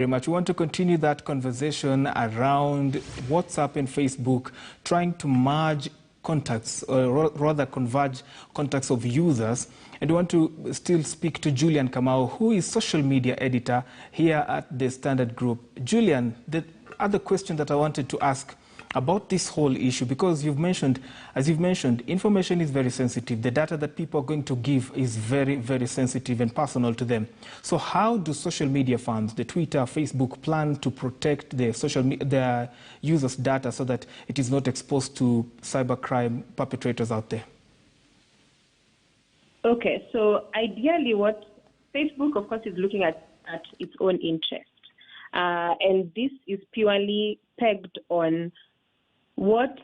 Very much. We want to continue that conversation around WhatsApp and Facebook, trying to merge contacts, or rather converge contacts of users. And we want to still speak to Julian Kamau, who is social media editor here at the Standard Group. Julian, the other question that I wanted to ask about this whole issue, because as you've mentioned, information is very sensitive. The data that people are going to give is very, very sensitive and personal to them. So how do social media firms, the Twitter, Facebook, plan to protect their users' data so that it is not exposed to cybercrime perpetrators out there? Okay, so ideally what Facebook, of course, is looking at its own interest. And this is purely pegged on what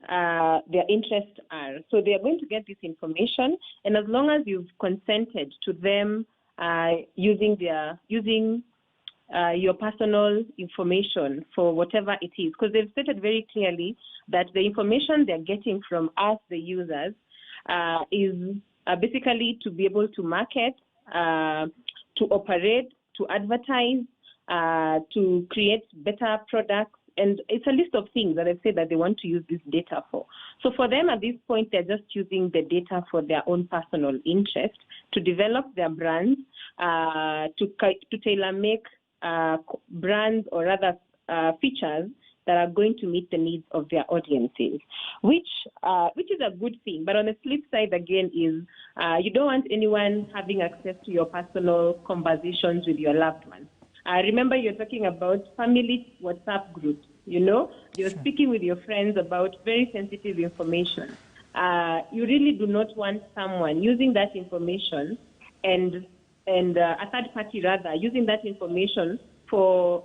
their interests are. So they are going to get this information, and as long as you've consented to them using your personal information for whatever it is, because they've stated very clearly that the information they're getting from us, the users, is basically to be able to market, to operate, to advertise, to create better products. And it's a list of things that they've said that they want to use this data for. So for them at this point, they're just using the data for their own personal interest to develop their brands, to tailor-make brands or other features that are going to meet the needs of their audiences, which is a good thing. But on the flip side, again, is you don't want anyone having access to your personal conversations with your loved ones. Remember, you're talking about family WhatsApp groups. You're speaking with your friends about very sensitive information. You really do not want someone using that information and a third party rather using that information for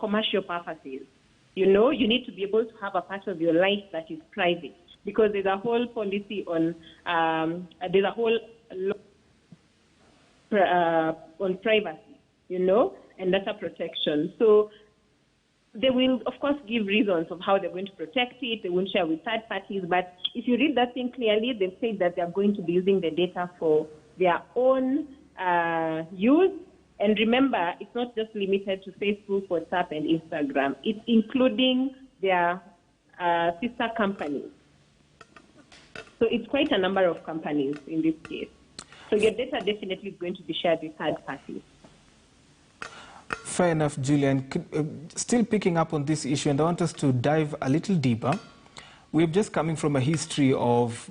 commercial purposes. You need to be able to have a part of your life that is private, because there's a whole policy on there's a whole law on privacy. And data protection. So they will, of course, give reasons of how they're going to protect it. They won't share with third parties. But if you read that thing clearly, they've said that they're going to be using the data for their own use. And remember, it's not just limited to Facebook, WhatsApp, and Instagram. It's including their sister companies. So it's quite a number of companies in this case. So your data definitely is going to be shared with third parties. Fair enough, Julian. Still picking up on this issue, and I want us to dive a little deeper. We're just coming from a history of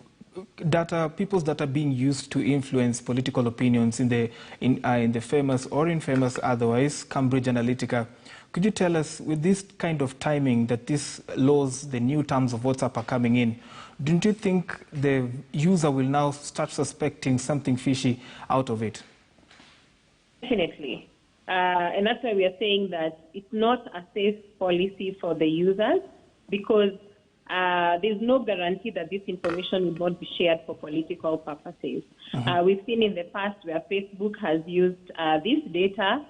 people's data being used to influence political opinions in the famous or infamous otherwise Cambridge Analytica. Could you tell us, with this kind of timing that these laws, the new terms of WhatsApp are coming in, don't you think the user will now start suspecting something fishy out of it? Definitely. And that's why we are saying that it's not a safe policy for the users, because there's no guarantee that this information will not be shared for political purposes. We've seen in the past where Facebook has used this data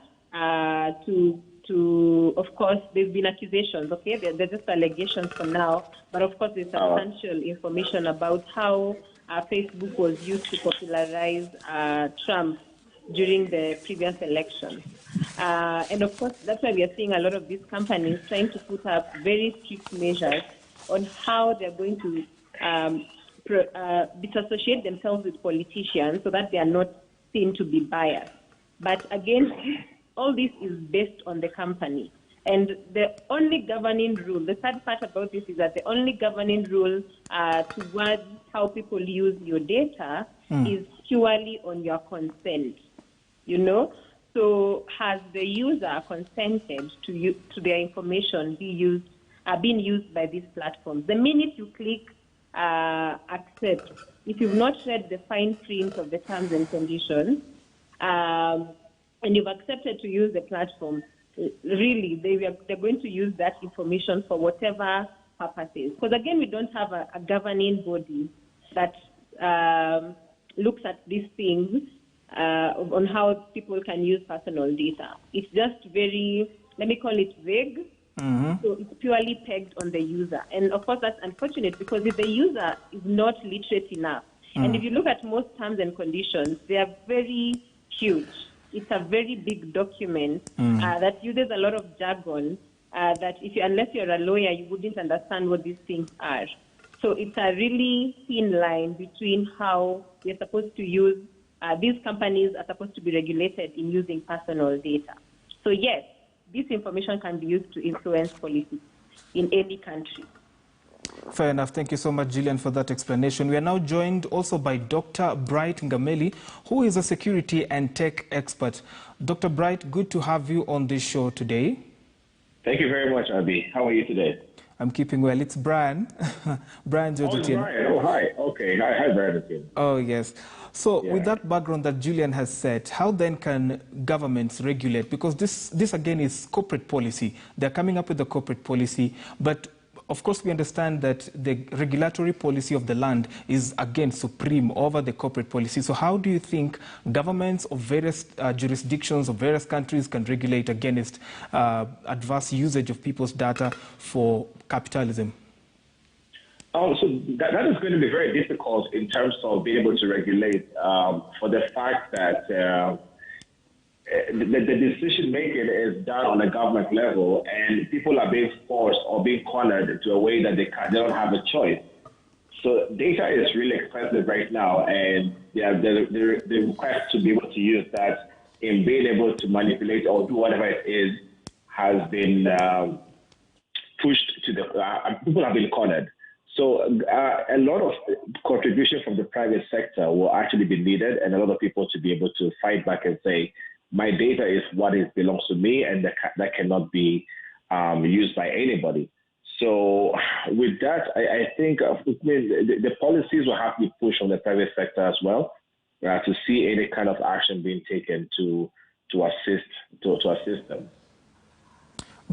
to, of course, there's been accusations, okay? They're just allegations for now, but of course there's substantial information about how Facebook was used to popularize Trump during the previous election. And of course, that's why we are seeing a lot of these companies trying to put up very strict measures on how they're going to disassociate themselves with politicians so that they are not seen to be biased. But again, all this is based on the company. And the only governing rule, the sad part about this is that the only governing rule towards how people use your data is purely on your consent. So has the user consented to their information being used by these platforms? The minute you click accept, if you've not read the fine print of the terms and conditions, and you've accepted to use the platform, really they're going to use that information for whatever purposes. Because again, we don't have a governing body that looks at these things on how people can use personal data. It's just very, let me call it vague. So it's purely pegged on the user. And of course, that's unfortunate, because if the user is not literate enough, and if you look at most terms and conditions, they are very huge. it's a very big document that uses a lot of jargon that unless you're a lawyer, you wouldn't understand what these things are. So it's a really thin line between how we're supposed to use, these companies are supposed to be regulated in using personal data. So yes, this information can be used to influence policy in any country. Fair enough. Thank you so much, Gillian, for that explanation. We are now joined also by Dr. Bright Ngameli, who is a security and tech expert. Dr. Bright, good to have you on this show today. Thank you very much, Abi. How are you today? I'm keeping well. It's Brian. Brian Georgetown. Oh, Brian. Oh, hi. Okay. Hi, Brian. Oh, yes. So with that background that Julian has said, how then can governments regulate? Because this again is corporate policy. They're coming up with the corporate policy, but of course we understand that the regulatory policy of the land is again supreme over the corporate policy. So how do you think governments of various jurisdictions of various countries can regulate against adverse usage of people's data for capitalism? So that is going to be very difficult in terms of being able to regulate for the fact that the decision making is done on a government level, and people are being forced or being cornered to a way that they don't have a choice. So data is really expensive right now, and the request to be able to use that in being able to manipulate or do whatever it is has been pushed to the people have been cornered. So a lot of contribution from the private sector will actually be needed, and a lot of people to be able to fight back and say, my data is what belongs to me, and that cannot be used by anybody. So with that, I think the policies will have to be pushed on the private sector as well to see any kind of action being taken to assist them.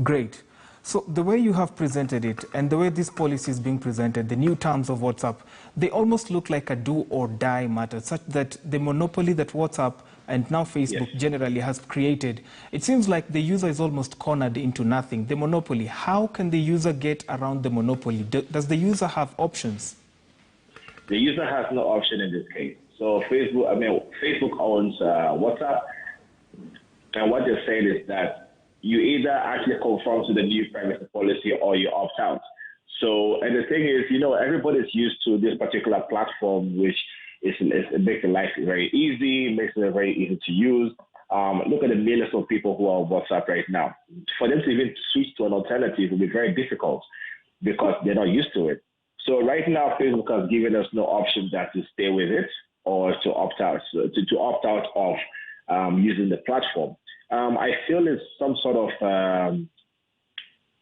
Great. So the way you have presented it and the way this policy is being presented, the new terms of WhatsApp, they almost look like a do or die matter, such that the monopoly that WhatsApp and now Facebook generally has created, it seems like the user is almost cornered into nothing. The monopoly, how can the user get around the monopoly? Does the user have options? The user has no option in this case. So Facebook owns WhatsApp, and what they're saying is that you either actually conform to the new privacy policy or you opt out. So, and the thing is, everybody's used to this particular platform, which it makes life very easy, makes it very easy to use. Look at the millions of people who are on WhatsApp right now. For them to even switch to an alternative will be very difficult because they're not used to it. So right now, Facebook has given us no option that to stay with it or to opt out, to opt out of using the platform. I feel it's some sort of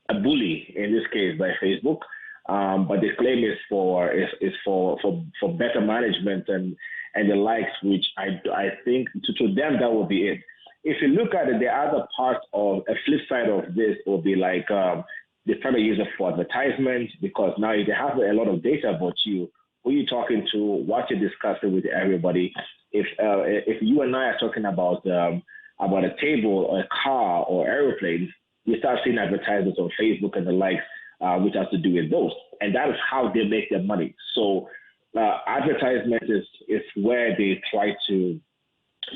a bully in this case by Facebook, but the claim is for better management and the likes, which I think to them that will be it. If you look at it, the other part of a flip side of this will be like they're trying to use it for advertisement, because now they have a lot of data about you, who you're talking to, what you're discussing with everybody. If you and I are talking about a table or a car or aeroplanes, you start seeing advertisements on Facebook and the likes, which has to do with those. And that is how they make their money. So advertisement is where they try to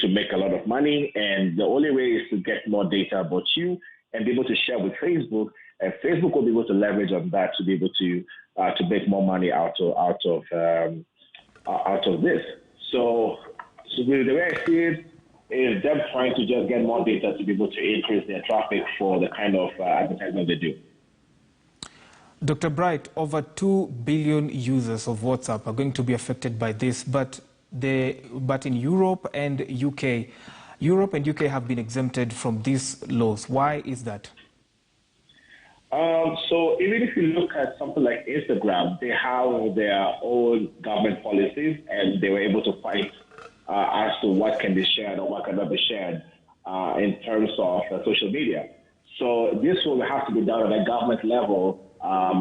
make a lot of money. And the only way is to get more data about you and be able to share with Facebook. And Facebook will be able to leverage on that to be able to make more money out of this. So the way I see it, is them trying to just get more data to be able to increase their traffic for the kind of advertisement they do. Dr. Bright, over 2 billion users of WhatsApp are going to be affected by this, but in Europe and UK have been exempted from these laws. Why is that? So even if you look at something like Instagram, they have their own government policies, and they were able to fight as to what can be shared or what cannot be shared in terms of social media. So this will have to be done at a government level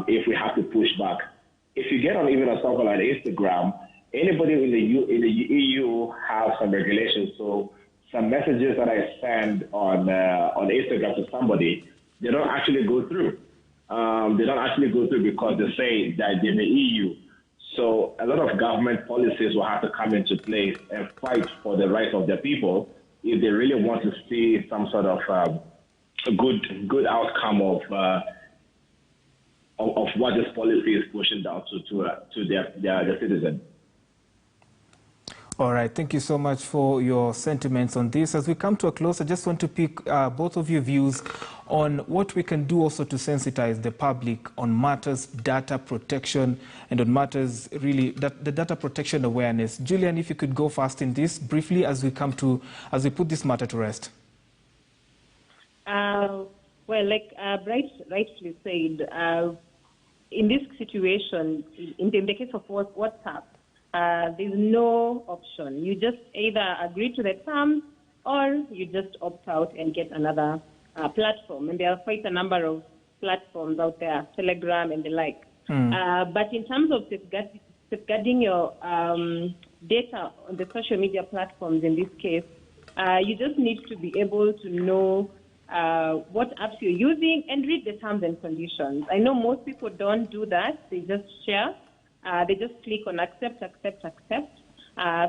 if we have to push back. If you get on even on something like Instagram, anybody in the EU have some regulations. So some messages that I send on Instagram to somebody, they don't actually go through. They don't actually go through because they say that they're in the EU. So a lot of government policies will have to come into place and fight for the rights of their people if they really want to see some sort of a good outcome of what this policy is pushing down to their citizens. All right, thank you so much for your sentiments on this. As we come to a close, I just want to pick both of your views on what we can do also to sensitize the public on matters data protection and on matters really the data protection awareness. Julian, if you could go first in this briefly as we put this matter to rest. Well, like Bright rightly said, in this situation, in the case of WhatsApp, there's no option. You just either agree to the terms or you just opt out and get another platform. And there are quite a number of platforms out there, Telegram and the like. But in terms of safeguarding your data on the social media platforms in this case, you just need to be able to know what apps you're using and read the terms and conditions. I know most people don't do that. They just share. They just click on accept.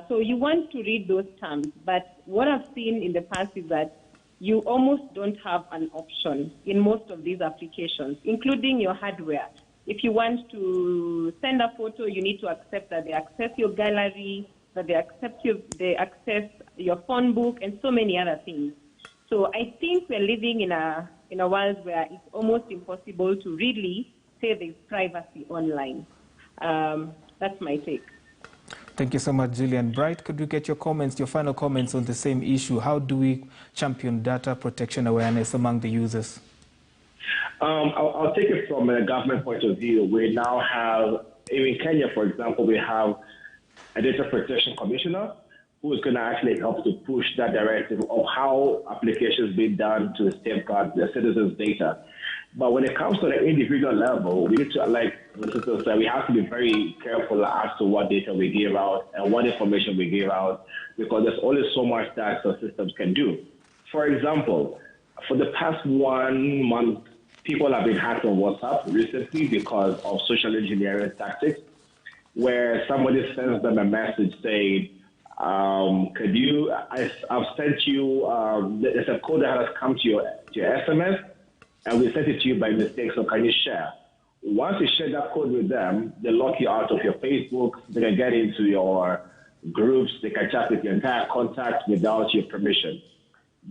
So you want to read those terms. But what I've seen in the past is that you almost don't have an option in most of these applications, including your hardware. If you want to send a photo, you need to accept that they access your gallery, that they access your phone book, and so many other things. So I think we're living in a world where it's almost impossible to really say there's privacy online. That's my take. Thank you so much, Julian. Bright, could we get your final comments on the same issue? How do we champion data protection awareness among the users? I'll take it from a government point of view. We now have, in Kenya, for example, we have a data protection commissioner who is going to actually help to push that directive of how applications being done to safeguard the citizens' data. But when it comes to the individual level, we need to, like the sister said, we have to be very careful as to what data we give out and what information we give out, because there's only so much that the systems can do. For example, for the past 1 month, people have been hacked on WhatsApp recently because of social engineering tactics, where somebody sends them a message saying, I've sent you, there's a code that has come to your SMS, and we sent it to you by mistake, so can you share? Once you share that code with them, they lock you out of your Facebook, they can get into your groups, they can chat with your entire contact without your permission.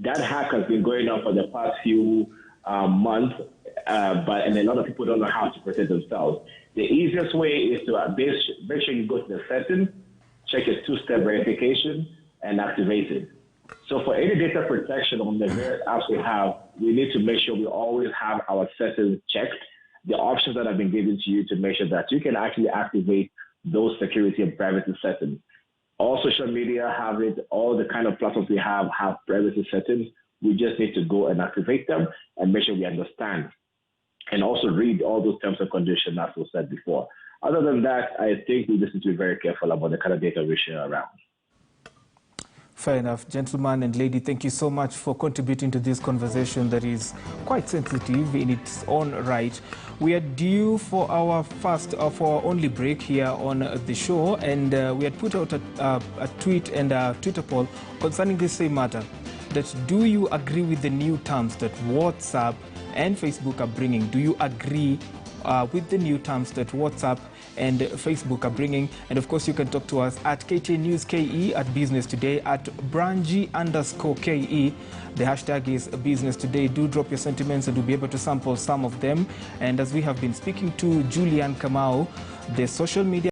That hack has been going on for the past few months, and a lot of people don't know how to protect themselves. The easiest way is to make sure you go to the settings, check your two-step verification, and activate it. So for any data protection on the various apps we have, we need to make sure we always have our settings checked, the options that have been given to you to make sure that you can actually activate those security and privacy settings. All social media have it, all the kind of platforms we have privacy settings. We just need to go and activate them and make sure we understand and also read all those terms and conditions as we said before. Other than that, I think we just need to be very careful about the kind of data we share around. Fair enough. Gentleman and lady, thank you so much for contributing to this conversation that is quite sensitive in its own right. We are due for our only break here on the show, and we had put out a tweet and a Twitter poll concerning this same matter. That do you agree with the new terms that WhatsApp and Facebook are bringing? Do you agree with the new terms that WhatsApp and Facebook are bringing? And of course, you can talk to us at KTN News KE, at Business Today, at Branji_KE. The hashtag is Business Today. Do drop your sentiments and we'll be able to sample some of them. And as we have been speaking to Julian Kamau, the social media